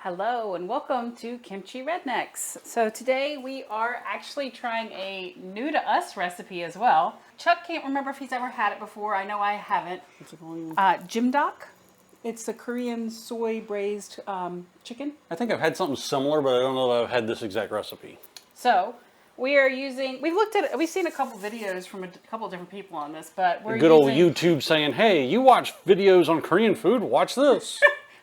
Hello and welcome to Kimchi Rednecks. So today we are actually trying a new to us recipe as well. Chuck can't remember if he's ever had it before. I know I haven't. What's it called? Jimdak. It's the Korean soy braised chicken. I think I've had something similar, but I don't know that I've had this exact recipe. So we are using, we've seen a couple videos from a couple different people on this, but we're Good old YouTube saying, hey, you watch videos on Korean food, watch this.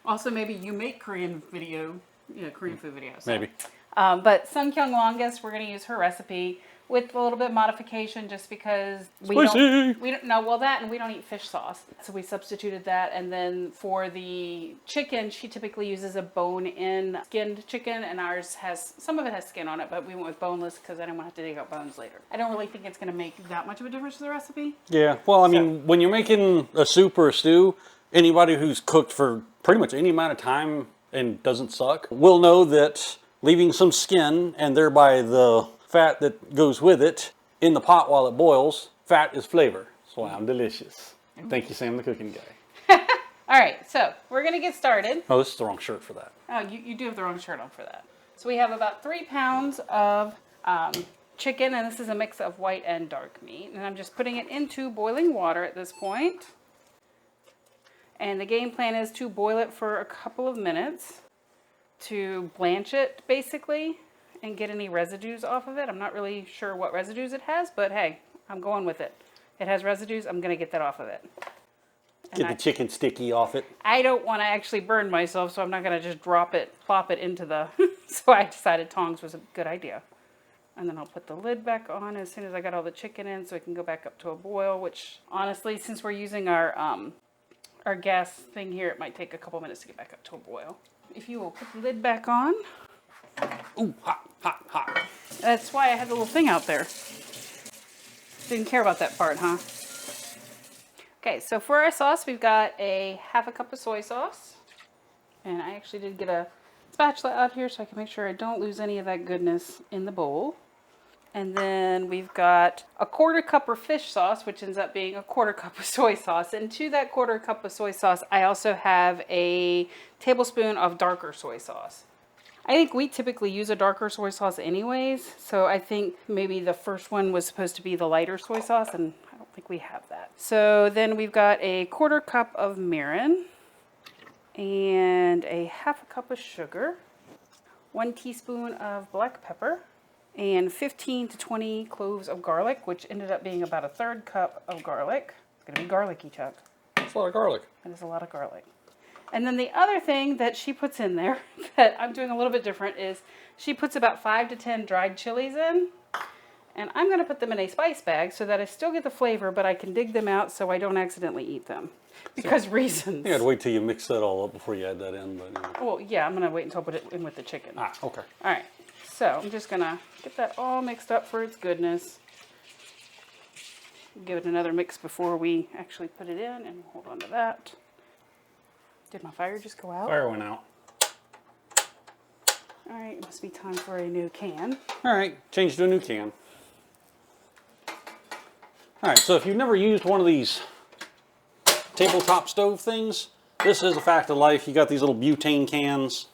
Also, maybe you make Korean food videos. So. Maybe. But Seonkyoung Longest, we're going to use her recipe with a little bit of modification just because we don't know, well, that and we don't eat fish sauce. So we substituted that. And then for the chicken, she typically uses a bone-in skinned chicken, and ours has, some of it has skin on it, but we went with boneless because I didn't want to have to dig out bones later. I don't really think it's going to make that much of a difference to the recipe. Yeah, well, I mean, when you're making a soup or a stew, anybody who's cooked for pretty much any amount of time and doesn't suck will know that leaving some skin and thereby the fat that goes with it in the pot while it boils, fat is flavor. So I'm delicious. Thank you, Sam, the cooking guy. All right, so we're going to get started. Oh, this is the wrong shirt for that. Oh, you do have the wrong shirt on for that. So we have about 3 pounds of chicken, and this is a mix of white and dark meat. And I'm just putting it into boiling water at this point. And the game plan is to boil it for a couple of minutes to blanch it, basically, and get any residues off of it. I'm not really sure what residues it has, but hey, I'm going with it. It has residues, I'm going to get that off of it. Get the chicken sticky off it. I don't want to actually burn myself, so I'm not going to just plop it into the... So I decided tongs was a good idea. And then I'll put the lid back on as soon as I got all the chicken in so it can go back up to a boil, which honestly, since we're using our gas thing here, it might take a couple minutes to get back up to a boil. If you will put the lid back on. Ooh, hot, hot, hot. That's why I had the little thing out there. Didn't care about that part, huh? Okay, so for our sauce, we've got a half a cup of soy sauce. And I actually did get a spatula out here so I can make sure I don't lose any of that goodness in the bowl. And then we've got a 1/4 cup of fish sauce, which ends up being a 1/4 cup of soy sauce. And to that 1/4 cup of soy sauce, I also have a tablespoon of darker soy sauce. I think we typically use a darker soy sauce anyways. So I think maybe the first one was supposed to be the lighter soy sauce, and I don't think we have that. So then we've got a 1/4 cup of mirin and a half a cup of sugar, 1 teaspoon of black pepper, and 15 to 20 cloves of garlic, which ended up being about a 1/3 cup of garlic. It's going to be garlicky, Chuck. That's a lot of garlic. That is a lot of garlic. And then the other thing that she puts in there that I'm doing a little bit different is she puts about 5 to 10 dried chilies in. And I'm going to put them in a spice bag so that I still get the flavor, but I can dig them out so I don't accidentally eat them. Because reasons. You gotta wait till you mix that all up before you add that in. But, Well, yeah, I'm going to wait until I put it in with the chicken. Ah, okay. All right. So I'm just going to get that all mixed up for its goodness. Give it another mix before we actually put it in, and hold on to that. Did my fire just go out? Fire went out. All right, it must be time for a new can. All right, change to a new can. All right, so if you've never used one of these tabletop stove things, this is a fact of life. You got these little butane cans.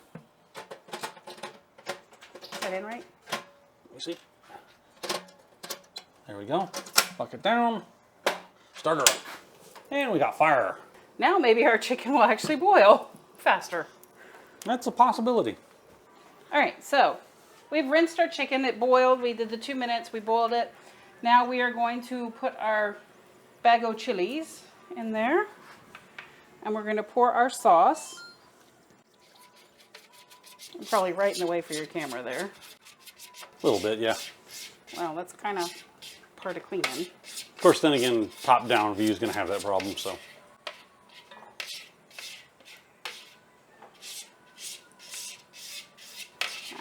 Is that in right? Let me see. There we go. Buck it down. Start her up. And we got fire. Now maybe our chicken will actually boil faster. That's a possibility. All right, so we've rinsed our chicken. It boiled. We did the 2 minutes. We boiled it. Now we are going to put our bag of chilies in there. And we're going to pour our sauce. I'm probably right in the way for your camera there. A little bit, yeah. Well, that's kind of part of cleaning. Of course, then again, top-down view is going to have that problem, so.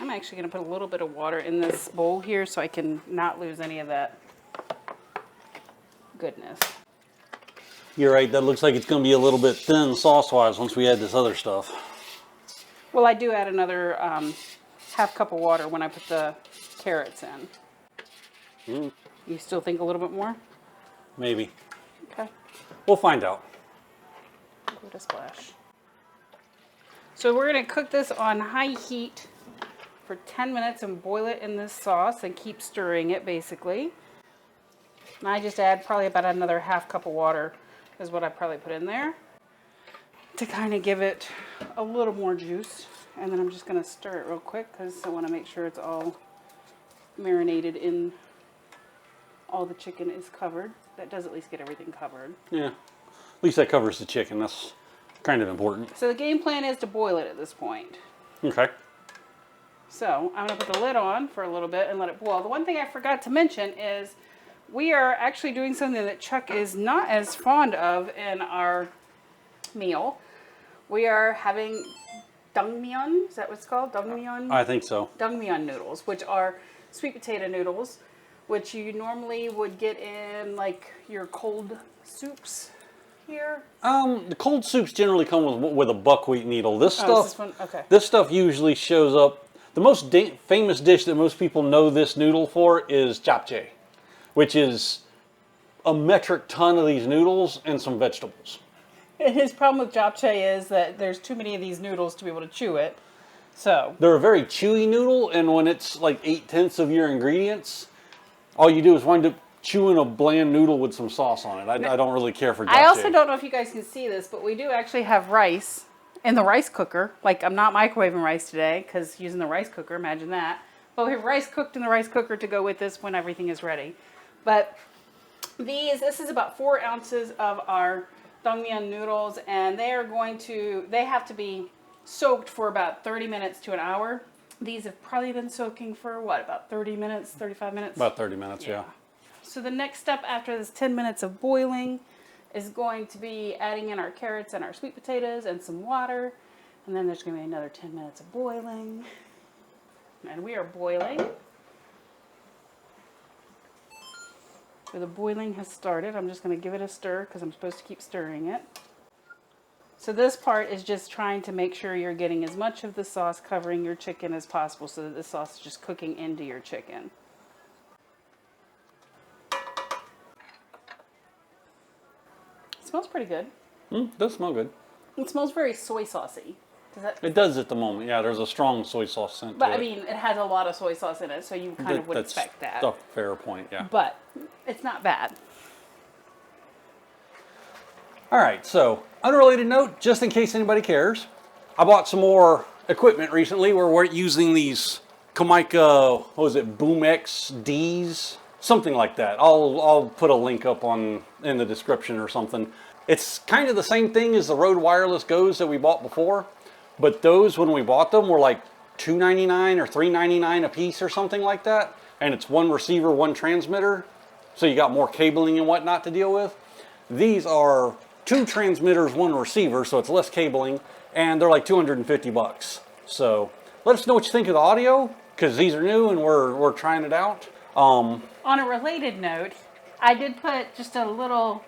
I'm actually going to put a little bit of water in this bowl here so I can not lose any of that goodness. You're right, that looks like it's going to be a little bit thin sauce-wise once we add this other stuff. Well, I do add another half cup of water when I put the carrots in. You still think a little bit more? Maybe. Okay. We'll find out. Give it a splash. So we're going to cook this on high heat for 10 minutes and boil it in this sauce and keep stirring it basically. And I just add probably about another half cup of water is what I probably put in there to kind of give it a little more juice. And then I'm just going to stir it real quick because I want to make sure it's all marinated in, all the chicken is covered. That does at least get everything covered. Yeah, at least that covers the chicken. That's kind of important. So the game plan is to boil it at this point. Okay. So I'm going to put the lid on for a little bit and let it boil. The one thing I forgot to mention is we are actually doing something that Chuck is not as fond of in our meal. We are having dangmyeon, is that what it's called? Dangmyeon? I think so. Dangmyeon noodles, which are sweet potato noodles, which you normally would get in like your cold soups here. The cold soups generally come with a buckwheat needle. This Oh, stuff, is this one? Okay. this stuff usually shows up. The most famous dish that most people know this noodle for is japchae, which is a metric ton of these noodles and some vegetables. And his problem with japchae is that there's too many of these noodles to be able to chew it. So They're a very chewy noodle, and when it's like 8/10 of your ingredients, all you do is wind up chewing a bland noodle with some sauce on it. I don't really care for japchae. I also don't know if you guys can see this, but we do actually have rice in the rice cooker. Like, I'm not microwaving rice today because using the rice cooker, imagine that. But we have rice cooked in the rice cooker to go with this when everything is ready. But this is about 4 ounces of our dangmyeon noodles, and they have to be soaked for about 30 minutes to an hour. These have probably been soaking for what, about 30 minutes, 35 minutes? About 30 minutes, yeah. So the next step after this 10 minutes of boiling is going to be adding in our carrots and our sweet potatoes and some water. And then there's going to be another 10 minutes of boiling. And we are boiling. So the boiling has started. I'm just going to give it a stir because I'm supposed to keep stirring it. So this part is just trying to make sure you're getting as much of the sauce covering your chicken as possible so that the sauce is just cooking into your chicken. It smells pretty good. It does smell good. It smells very soy saucy. It does at the moment, yeah. There's a strong soy sauce scent But to I it. mean, it has a lot of soy sauce in it, so you kind of would That's expect that. a fair point, yeah. But it's not bad. All right, so unrelated note, just in case anybody cares, I bought some more equipment recently where we're using these Kamika, what was it, Boom XDs? Something like that. I'll put a link up in the description or something. It's kind of the same thing as the Rode Wireless Go's that we bought before, but those, when we bought them, were like $2.99 or $3.99 a piece or something like that. And it's one receiver, one transmitter, so you got more cabling and whatnot to deal with. These are 2 transmitters, 1 receiver, so it's less cabling, and they're like 250 bucks. So let us know what you think of the audio, because these are new and we're trying it out. On a related note, I did put just a little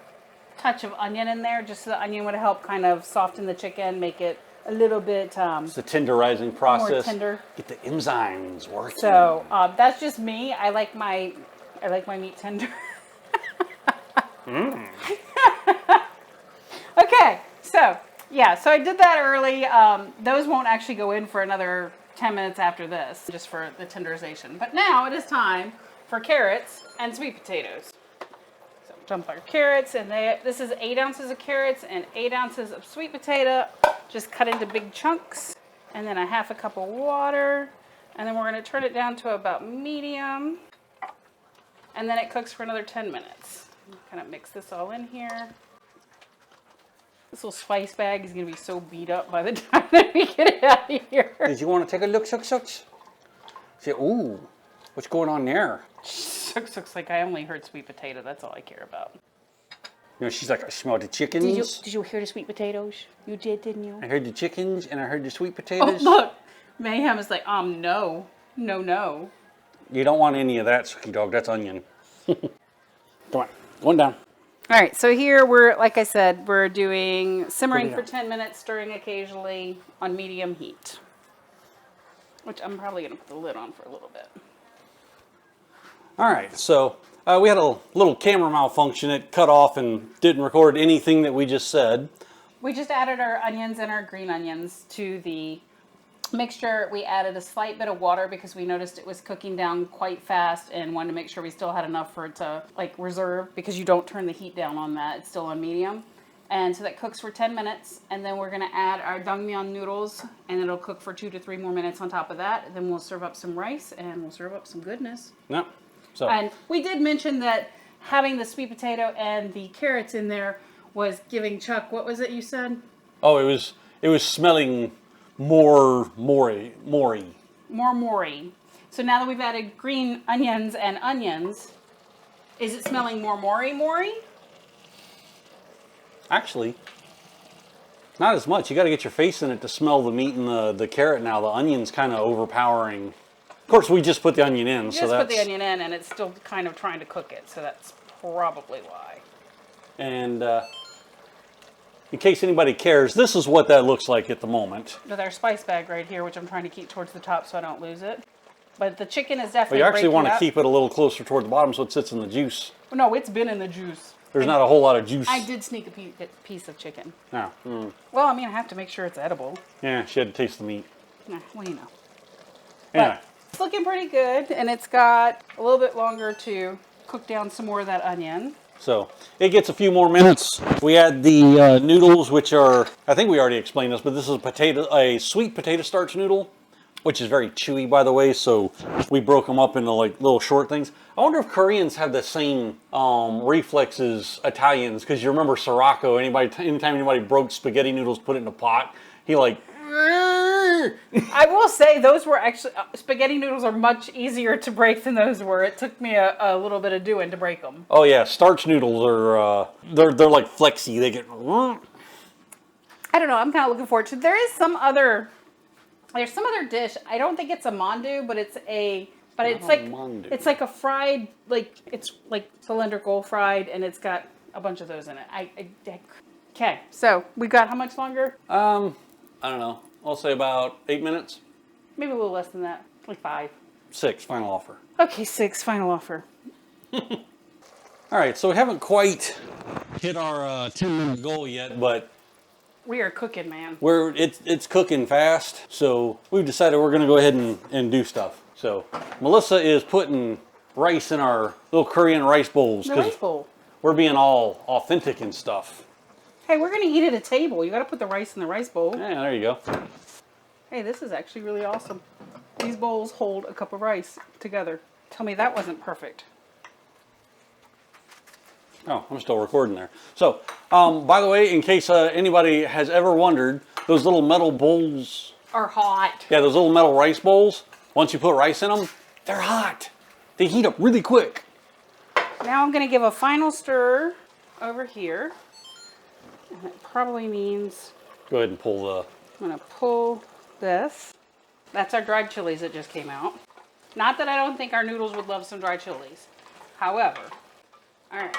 touch of onion in there, just so the onion would help kind of soften the chicken, make it a little bit it's the tenderizing process. more tender. Get the enzymes working. So that's just me. I like my meat tender. Okay, so yeah, so I did that early. Those won't actually go in for another 10 minutes after this, just for the tenderization. But now it is time for carrots and sweet potatoes. So dump our carrots, and this is 8 ounces of carrots and 8 ounces of sweet potato, just cut into big chunks, and then a half a cup of water, and then we're going to turn it down to about medium, and then it cooks for another 10 minutes. Kind of mix this all in here. This little spice bag is going to be so beat up by the time that we get it out of here. Did you want to take a look, Say, ooh, what's going on there? Looks like I only heard sweet potato. That's all I care about. You know, she's like, I smell the chickens. Did you hear the sweet potatoes? You did, didn't you? I heard the chickens and I heard the sweet Oh, potatoes. look. Mayhem is like, no. No. You don't want any of that, Suki Dog. That's onion. Come on, going down. All right, so here like I said, we're doing simmering Put it for out. 10 minutes, stirring occasionally on medium heat. Which I'm probably going to put the lid on for a little bit. All right, so we had a little camera malfunction. It cut off and didn't record anything that we just said. We just added our onions and our green onions to the mixture. We added a slight bit of water because we noticed it was cooking down quite fast and wanted to make sure we still had enough for it to like reserve, because you don't turn the heat down on that. It's still on medium. And so that cooks for 10 minutes, and then we're gonna add our dangmyeon noodles, and it'll cook for 2 to 3 more minutes on top of that. And then we'll serve up some rice, and we'll serve up some goodness. Yep. So. And we did mention that having the sweet potato and the carrots in there was giving Chuck, what was it you said? Oh, it was smelling more mori. More mori. So now that we've added green onions and onions, is it smelling more mori? Actually, not as much. You got to get your face in it to smell the meat and the carrot now. The onion's kind of overpowering. Of course, we just put the onion in. You just put the onion in, and it's still kind of trying to cook it, so that's probably why. And in case anybody cares, this is what that looks like at the moment. With our spice bag right here, which I'm trying to keep towards the top so I don't lose it. But the chicken is definitely. But you actually want to keep it a little closer toward the bottom so it sits in the juice. Well, no, it's been in the juice. There's not a whole lot of juice. I did sneak a piece of chicken. No. Mm. Well, I mean, I have to make sure it's edible. Yeah, she had to taste the meat. Well, you know. Anyway. But it's looking pretty good, and it's got a little bit longer to cook down some more of that onion. So it gets a few more minutes. We add the noodles, which are, I think we already explained this, but this is a sweet potato starch noodle, which is very chewy, by the way. So we broke them up into like little short things. I wonder if Koreans have the same reflex as Italians, because you remember Sirocco. Anytime anybody broke spaghetti noodles, put it in a pot, he like. I will say those were actually spaghetti noodles are much easier to break than those were. It took me a little bit of doing to break them. Oh yeah, starch noodles are they're like flexy. They get. I don't know. I'm kind of looking forward to. There's some other dish. I don't think it's a mandu, but it's like a fried, like it's like cylindrical fried, and it's got a bunch of those in it. Okay, so we got how much longer? I don't know. I'll say about 8 minutes. Maybe a little less than that, like 5. 6, final offer. Okay, 6, final offer. All right, so we haven't quite hit our 10-minute goal yet, but we are cooking, man. It's cooking fast, so we've decided we're going to go ahead and do stuff. So Melissa is putting rice in our little Korean rice bowls. The rice bowl. We're being all authentic and stuff. Hey, we're going to eat at a table. You got to put the rice in the rice bowl. Yeah, there you go. Hey, this is actually really awesome. These bowls hold a cup of rice together. Tell me that wasn't perfect. Oh, I'm still recording there. So, by the way, in case anybody has ever wondered, those little metal bowls are hot. Yeah, those little metal rice bowls, once you put rice in them, they're hot. They heat up really quick. Now I'm going to give a final stir over here. And it probably means... Go ahead and pull the... I'm going to pull this. That's our dried chilies that just came out. Not that I don't think our noodles would love some dried chilies. However, all right.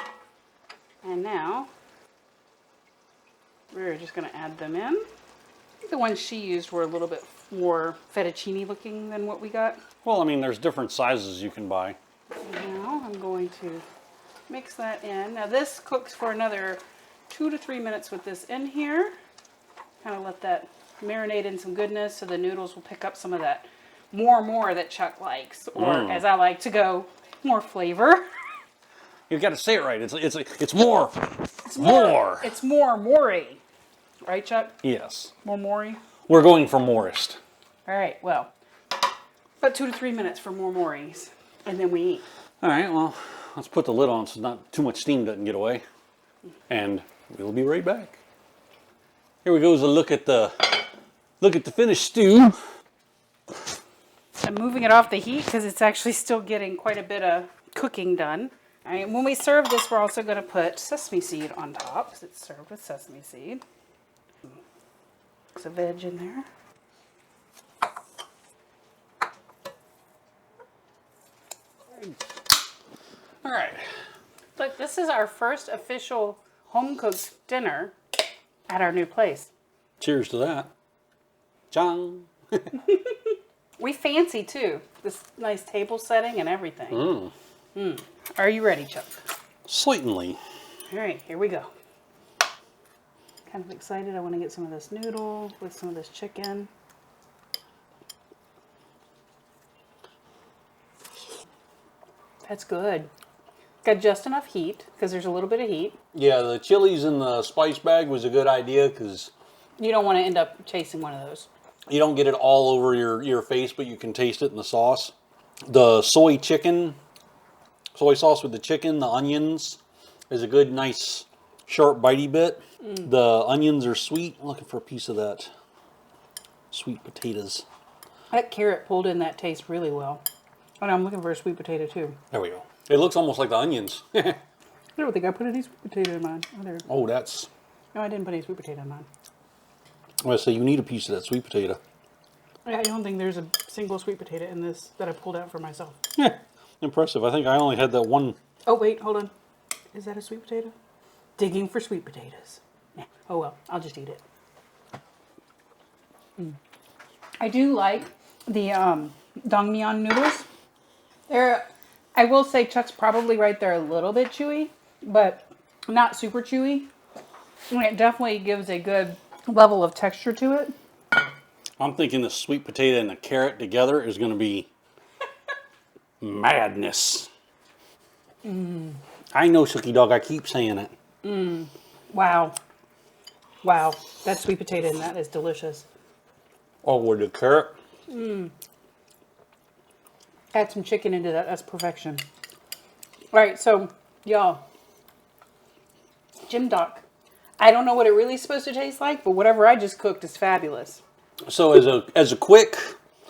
And now, we're just going to add them in. I think the ones she used were a little bit more fettuccine looking than what we got. Well, I mean, there's different sizes you can buy. Now I'm going to mix that in. Now this cooks for another 2 to 3 minutes with this in here. Kind of let that marinate in some goodness so the noodles will pick up some of that more that Chuck likes. Or as I like to go, more flavor. You've got to say it right. It's more. It's more. It's more mori. Right, Chuck? Yes. More mori? We're going for morist. All right, well, about 2 to 3 minutes for more moris, and then we eat. All right, well, let's put the lid on so not too much steam doesn't get away. And we'll be right back. Here we go, is a look at the finished stew. I'm moving it off the heat because it's actually still getting quite a bit of cooking done. All right, when we serve this, we're also going to put sesame seed on top because it's served with sesame seed. There's a veg in there. All right. Look, this is our first official home-cooked dinner at our new place. Cheers to that. Chang. We fancy, too. This nice table setting and everything. Are you ready, Chuck? Certainly. All right, here we go. kind of excited. I want to get some of this noodle with some of this chicken. That's good. Got just enough heat, because there's a little bit of heat. Yeah, the chilies in the spice bag was a good idea because You don't want to end up chasing one of those. you don't get it all over your face, but you can taste it in the sauce. The soy sauce with the chicken, the onions, is a good, nice, sharp, bitey bit. The onions are sweet. I'm looking for a piece of that sweet potatoes. That carrot pulled in that taste really well. And I'm looking for a sweet potato too. There we go. It looks almost like the onions. I don't think I put any sweet potato in mine. Oh, there. Oh, that's... No, I didn't put any sweet potato in mine. I'm going to say you need a piece of that sweet potato. I don't think there's a single sweet potato in this that I pulled out for myself. Yeah, impressive. I think I only had that one. Oh, wait, hold on. Is that a sweet potato? Digging for sweet potatoes. Yeah. Oh, well, I'll just eat it. I do like the dongmyeon noodles. They're, I will say Chuck's probably right there a little bit chewy, but not super chewy. And it definitely gives a good level of texture to it. I'm thinking the sweet potato and the carrot together is going to be madness. I know, Sookie Dog. I keep saying it. Wow. Wow. That sweet potato in that is delicious. Oh, with the carrot? Add some chicken into that. That's perfection. All right, so y'all, Jimdak. I don't know what it really is supposed to taste like, but whatever I just cooked is fabulous. So as a quick,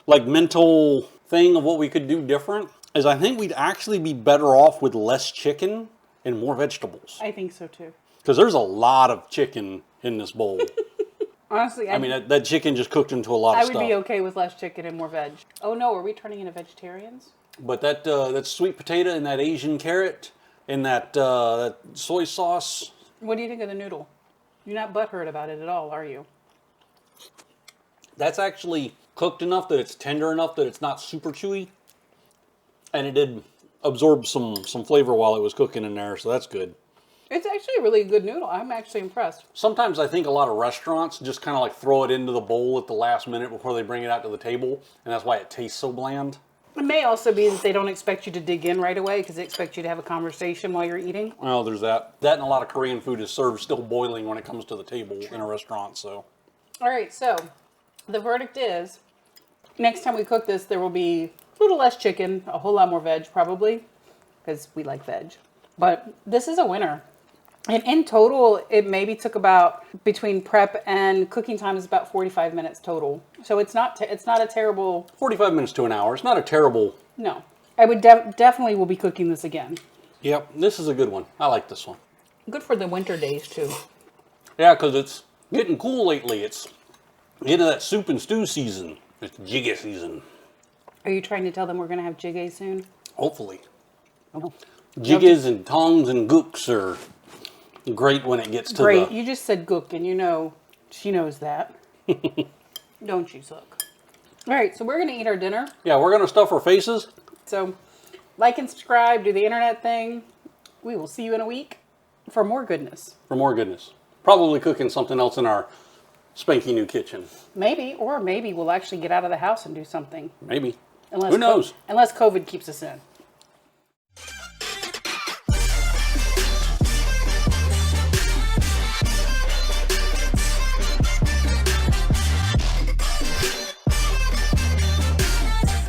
like, mental thing of what we could do different, is I think we'd actually be better off with less chicken and more vegetables. I think so too. Because there's a lot of chicken in this bowl. Honestly, I mean, that chicken just cooked into a lot of I stuff. would be okay with less chicken and more veg. Oh no, are we turning into vegetarians? But that sweet potato and that Asian carrot and that soy sauce. What do you think of the noodle? You're not butthurt about it at all, are you? That's actually cooked enough that it's tender enough that it's not super chewy. And it did absorb some flavor while it was cooking in there, so that's good. It's actually a really good noodle. I'm actually impressed. Sometimes I think a lot of restaurants just kind of like throw it into the bowl at the last minute before they bring it out to the table, and that's why it tastes so bland. It may also be that they don't expect you to dig in right away because they expect you to have a conversation while you're eating. Well, there's that. That and a lot of Korean food is served still boiling when it comes to the table in a restaurant, so. All right, so the verdict is, next time we cook this, there will be a little less chicken, a whole lot more veg probably, because we like veg. But this is a winner. And in total, it maybe took about, between prep and cooking time is about 45 minutes total. So it's not a terrible... 45 minutes to an hour. It's not a terrible... No. I would definitely will be cooking this again. Yep, this is a good one. I like this one. Good for the winter days, too. Yeah, because it's getting cool lately. It's into that soup and stew season. It's jjigae season. Are you trying to tell them we're going to have jjigae soon? Hopefully. Oh. Jjigaes and tongs and gooks are great when it gets to Great. the... You just said gook, and you know she knows that. Don't you, Sook? All right, so we're going to eat our dinner. Yeah, we're going to stuff our faces. So like and subscribe, do the internet thing. We will see you in a week for more goodness. For more goodness. Probably cooking something else in our spanky new kitchen. Maybe, or maybe we'll actually get out of the house and do something. Maybe. Unless Who knows? Unless COVID keeps us in.